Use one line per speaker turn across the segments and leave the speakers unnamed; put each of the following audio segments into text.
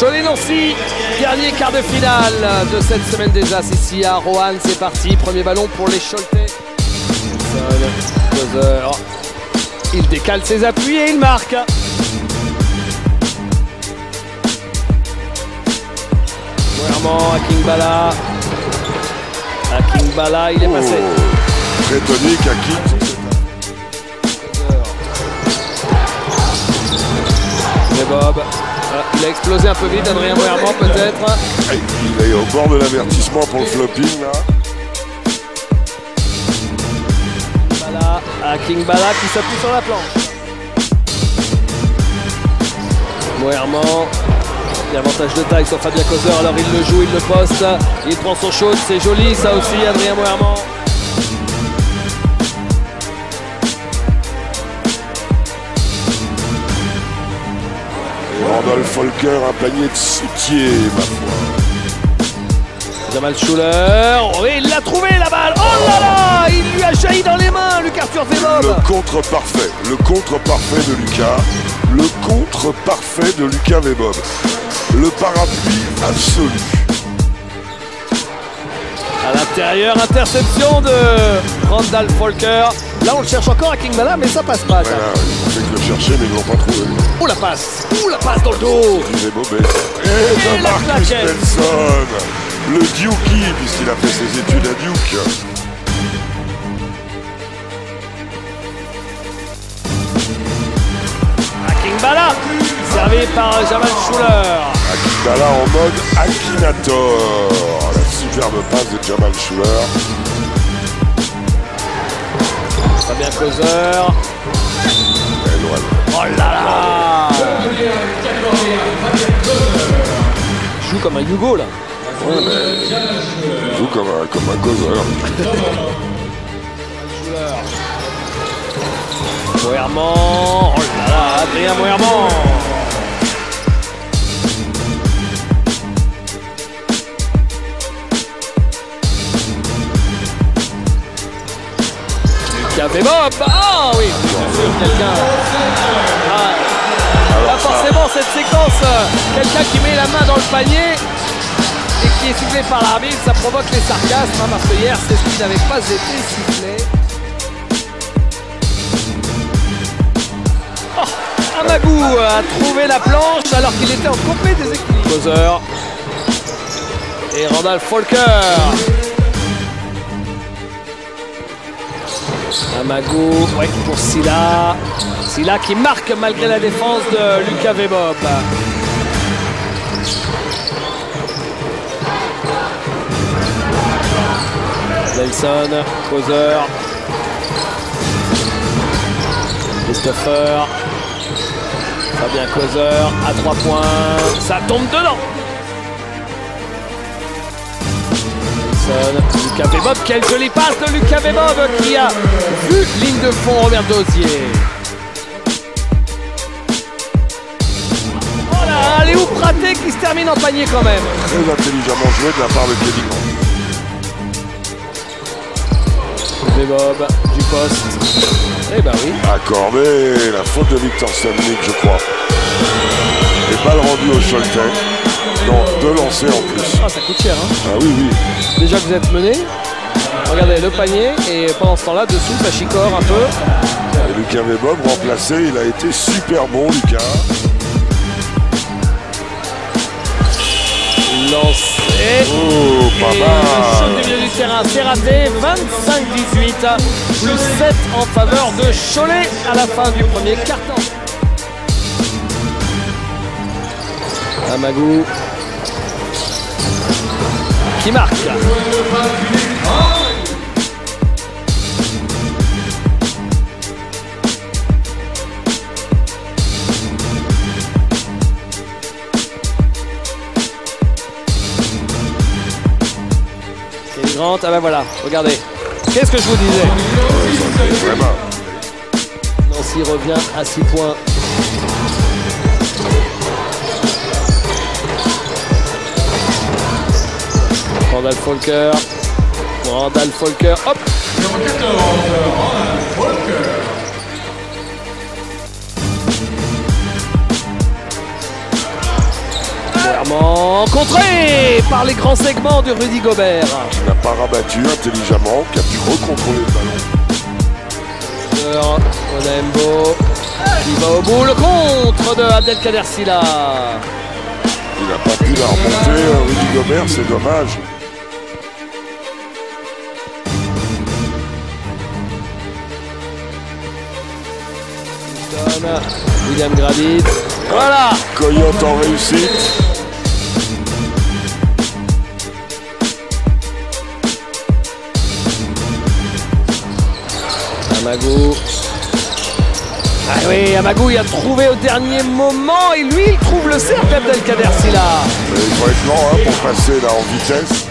Cholet-Nancy, dernier quart de finale de cette semaine des As ici à Roanne. C'est parti, premier ballon pour les Choletais. Il décale ses appuis et il marque. Moerman à Kingbala. Il est passé.
Très tonique à King.
Et Bob. Il a explosé un peu vite, Adrien Moerman peut-être.
Il est au bord de l'avertissement pour le flopping là.
Kingbala qui s'appuie sur la planche. Moerman. Il y a avantage de taille sur Fabien Causer, alors il le joue, il le poste. Il prend son shoot, c'est joli ça aussi, Adrien Moerman.
Randolph Folker, un panier de soutier, ma foi.
Jamal Schuller, oui, il l'a trouvé la balle. Oh là là, il lui a jailli dans les mains, Lucas Vemob.
Le contre parfait de Lucas. Le contre parfait de Lucas Vemob. Le parapluie absolu.
À l'intérieur, interception de Randolph Folker. Là, on le cherche encore à Kingbala, mais ça passe pas. Ça.
Ils ont fait que le chercher, mais ils ne l'ont pas trouvé.
Oh la passe dans le dos.
Et de Marcus Nelson. Le Dukey, puisqu'il a fait ses études à Duke.
Kingbala, servi par Jamal Schuller.
Kingbala en mode Akinator. La superbe passe de Jamal Schuller.
Fabien Causer. Oh là là. Il joue comme un Hugo là.
Ouais, mais il joue comme un Causer.
Moerman. Oh là là, Adrien Moerman. Lucas Vemob. Ah oui, c'est sûr, quelqu'un. Là forcément cette séquence, quelqu'un qui met la main dans le panier et qui est sifflé par l'arbitre, ça provoque les sarcasmes, parce que hier c'est ce qui n'avait pas été sifflé. Amagou a trouvé la planche alors qu'il était en complet déséquilibre. Causer et Randolph Folker. Amagou pour Silla. Silla qui marque malgré la défense de Lucas Vemob. Nelson, Causer. Christopher. Fabien Causer à 3 points. Ça tombe dedans. Nelson, Lucas Vemob. Quelle jolie passe de Lucas Vemob qui a vu ligne de fond Robert Dozier. Voilà, Léo Praté qui se termine en panier quand même.
Très intelligemment joué de la part de Kevin.
Vemob du poste. Eh ben oui.
Accordé, la faute de Victor Semnik, je crois. Et balle rendue au Choletais. Non, 2 lancers en plus.
Ah, ça coûte cher, hein.
Ah oui, oui.
Déjà que vous êtes mené, regardez le panier, et pendant ce temps-là, dessous, ça chicore un peu.
Et Lucas Vemob remplacé, il a été super bon, Lucas.
Lancé.
Oh, pas mal.
Shoot du milieu du terrain, c'est raté. 25-18, plus 7 en faveur de Cholet à la fin du premier quart-temps. Amagou qui marque. Grant, ah ben voilà, regardez. Qu'est-ce que je vous disais? Nancy revient à 6 points. Randall Folker. Randall Folker, hop.
Numéro 14, Randall Folker.
Clairement contré par les grands segments de Rudy Gobert.
Qui n'a pas rabattu intelligemment, qui a pu recontrôler le ballon.
Onembo qui va au bout, le contre de Abdelkader Sylla.
Il n'a pas pu la remonter, Rudy Gobert, c'est dommage.
William Gradit. Voilà.
Coyote en réussite.
Amagou. Ah oui, Amagou il a trouvé au dernier moment et lui il trouve le cercle Abdelkader Sylla.
Il faut être lent pour passer là en vitesse.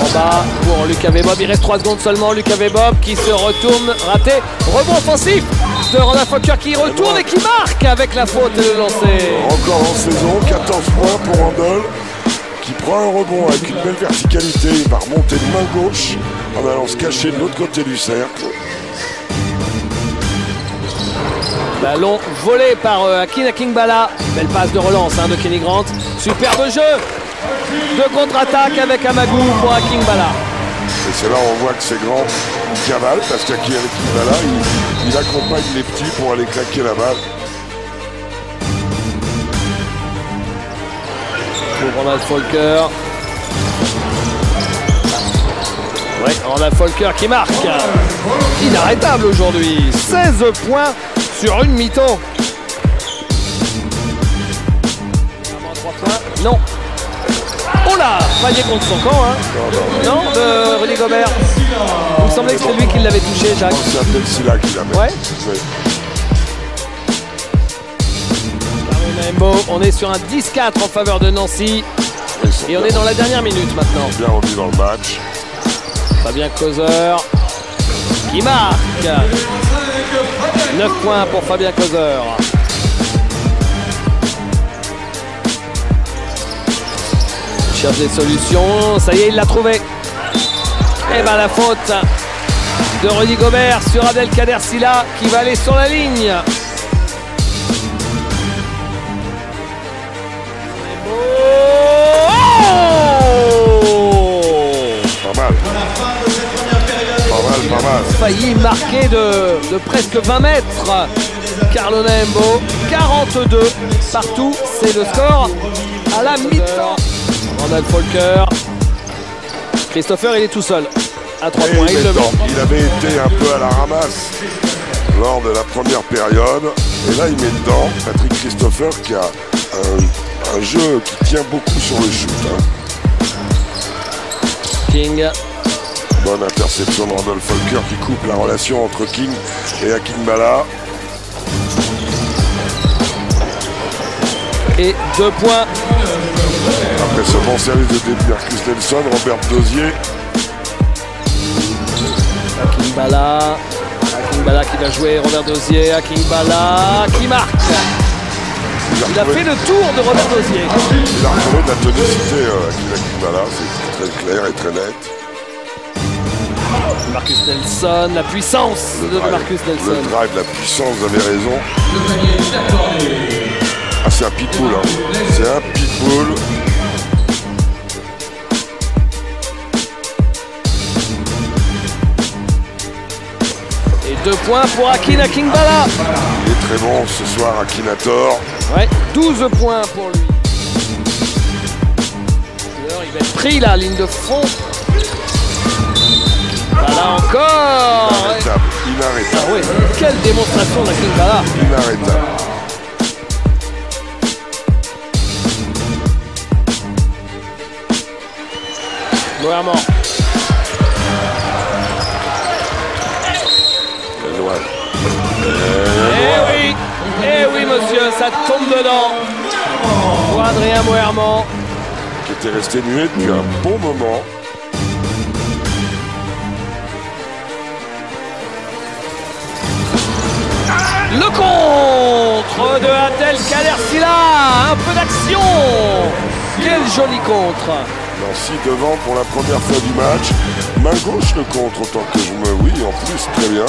En bas pour Lucas Vebob, il reste 3 secondes seulement. Lucas Vebob qui se retourne, raté. Rebond offensif de Randall Folker qui retourne et qui marque avec la faute et le lancer.
Encore en saison, 14 points pour Randall qui prend un rebond avec une belle verticalité. Il va remonter de main gauche en allant se cacher de l'autre côté du cercle.
Ballon volé par Akin Akingbala. Belle passe de relance de Kenny Grant. Superbe jeu de contre-attaque avec Amagou pour Akingbala.
Et c'est là où on voit que c'est grand cavale parce qu'Akin Akingbala, il accompagne les petits pour aller claquer la balle.
Pour Randall Folker. Ouais, Randall Folker qui marque. Inarrêtable aujourd'hui. 16 points sur une mi-temps. 3 points. Non. Oh là, panier contre son camp, Non, de Rudy Gobert. Il me semblait que c'était lui qui l'avait touché, Jacques.
C'est Abdel Sylla qui l'a mis.
Ouais. Onembo, on est sur un 10-4 en faveur de Nancy. Et on est dans la dernière minute maintenant.
Bien remis dans le match.
Fabien Causeur qui marque. 9 points pour Fabien Causeur. Il cherche des solutions. Ça y est, il l'a trouvé. Et bien la faute de Rudy Gobert sur Abdelkader Sylla qui va aller sur la ligne.
Pas mal.
Failli marquer de presque 20 mètres. Carlo Onembo, 42 partout, c'est le score à la mi-temps. Randall Folker. Christopher, il est tout seul. À 3 points, il le met.
Il avait été un peu à la ramasse lors de la première période. Et là, il met dedans Patrick Christopher qui a un jeu qui tient beaucoup sur le shoot.
King.
Bonne interception de Randall Folker qui coupe la relation entre King et Akingbala.
Et 2 points.
Après ce bon service de début, Marcus Nelson, Robert Dozier.
Akingbala qui va jouer Robert Dozier. Akingbala qui marque. Il a fait le tour de Robert Dozier.
Il a retrouvé de la tonicité Akingbala, c'est très clair et très net.
Marcus Nelson, la puissance de Marcus Nelson.
Le drive, la puissance, vous avez raison. Ah, c'est un pitbull, C'est un pitbull.
Et 2 points pour Akin Akingbala.
Il est très bon ce soir, Akinator.
Ouais, 12 points pour lui. Il va être pris là, ligne de fond. Là encore.
Inarrêtable.
Ah ouais, quelle démonstration d'Akingbala.
Inarrêtable.
Moerman. Eh oui, monsieur, ça tombe dedans. Pour Adrien Moerman.
Qui était resté muet depuis un bon moment.
Le contre de Abdelkader Sylla. Un peu d'action. Quel joli contre.
Nancy devant pour la première fois du match. Main gauche le contre autant que je me... Oui, en plus, très bien.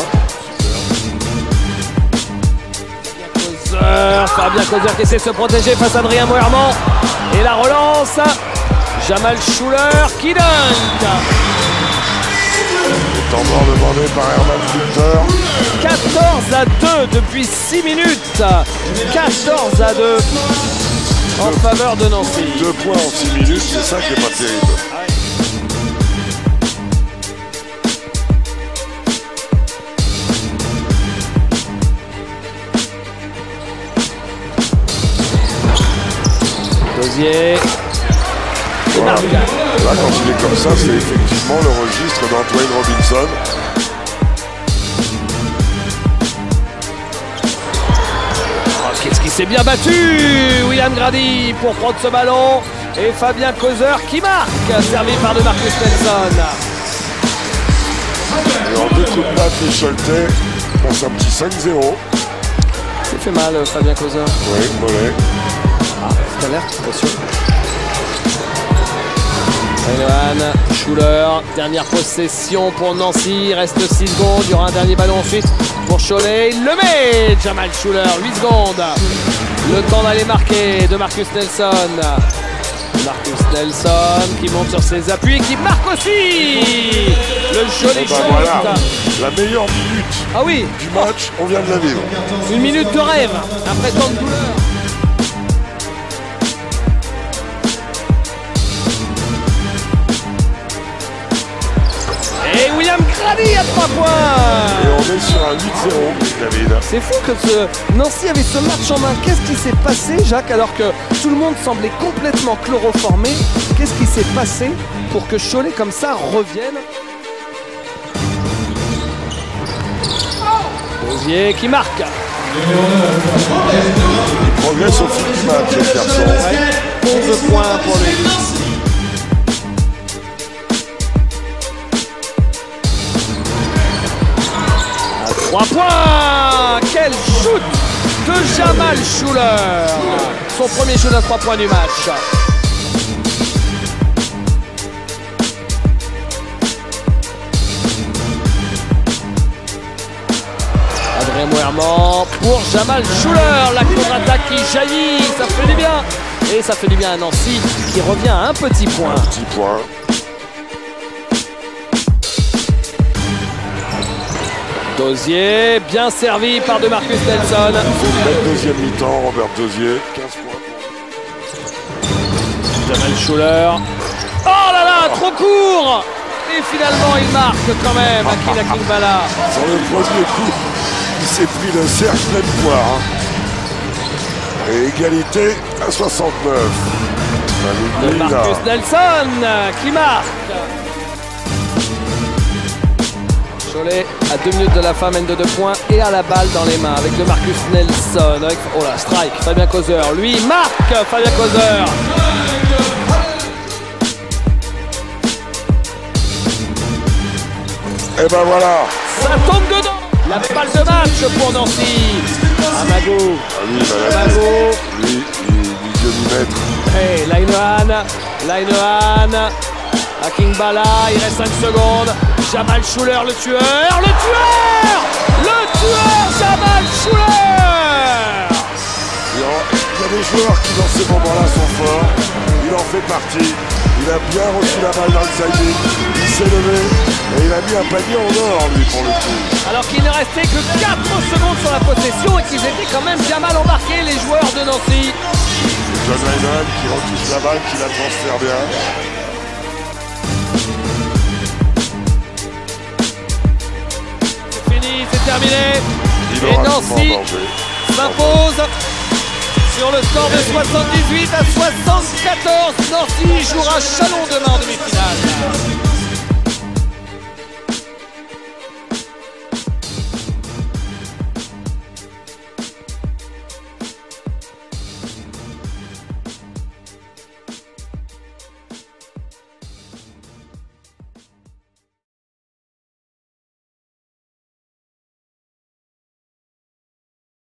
Fabien Causer qui essaie de se protéger face à Adrien Moerman. Et la relance. Jamal Schuler qui dunk.
Le temps mort demandé par Herman Flüchter.
14-2 depuis 6 minutes. 14-2 en faveur de Nancy.
2 points en 6 minutes, c'est ça qui n'est pas terrible.
Dosier.
Voilà. Là, quand il est comme ça, c'est effectivement le registre d'Antoine Robinson.
Oh, qu'est-ce qu'il s'est bien battu, William Grady, pour prendre ce ballon. Et Fabien Causer qui marque, servi par de Marcus Nelson.
Et en 2 coups de batte, Micheltet passe un petit 5-0.
Ça fait mal, Fabien Causer.
Oui, mollet.
Ah, c'est alerte, attention. Johan Schuler, dernière possession pour Nancy, il reste 6 secondes, il y aura un dernier ballon ensuite pour Cholet, il le met, Jamal Schuler, 8 secondes, le temps d'aller marquer de Marcus Nelson. Marcus Nelson qui monte sur ses appuis, qui marque aussi le joli shot.
Voilà, la meilleure minute du match, on vient de la vivre.
Une minute de rêve, après tant de douleur. Et William Grady à 3 points.
Et on est sur un 8-0, David.
C'est fou que Nancy avait ce match en main. Qu'est-ce qui s'est passé, Jacques, alors que tout le monde semblait complètement chloroformé? Qu'est-ce qui s'est passé pour que Cholet comme ça revienne? Dosier qui marque.
Il progresse au fil du match, ce garçon.
11 points pour lui. 3 points! Quel shoot de Jamal Schuler! Son premier shoot à 3 points du match. Adrien Moerman pour Jamal Schuler. La contre-attaque qui jaillit, ça fait du bien. Et ça fait du bien à Nancy qui revient à un petit point.
Un petit point.
Dosier, bien servi par de Marcus Nelson.
Belle deuxième mi-temps, Robert Dosier. 15 points.
Jamal Schuler. Oh là là, trop court. Et finalement, il marque quand même, Akin Akingbala.
Sur le premier coup, il s'est pris le cercle plein poire. Et égalité à 69.
Marcus Nelson qui marque. Cholet à 2 minutes de la fin mène de 2 points et a la balle dans les mains avec de Marcus Nelson. Avec, oh là, strike, Fabien Causer. Lui marque, Fabien Causer.
Et ben voilà.
Ça tombe dedans. La balle de match pour Nancy. Amago.
Amago. Lui, il vient d'y mettre.
Hey, Linehan. Akingbala, il reste 5 secondes. Jamal Schuler, le tueur, Jamal Schuler.
Il y a des joueurs qui dans ces moments-là sont forts. Il en fait partie. Il a bien reçu la balle dans le timing. Il s'est levé et il a mis un panier en or, lui, pour le coup.
Alors qu'il ne restait que 4 secondes sur la possession et qu'ils étaient quand même bien mal embarqués, les joueurs de Nancy.
John Lennon qui retouche la balle, qui la transfère bien.
C'est terminé. Et Nancy s'impose sur le score de 78 à 74. Nancy jouera Chalon demain en demi-finale.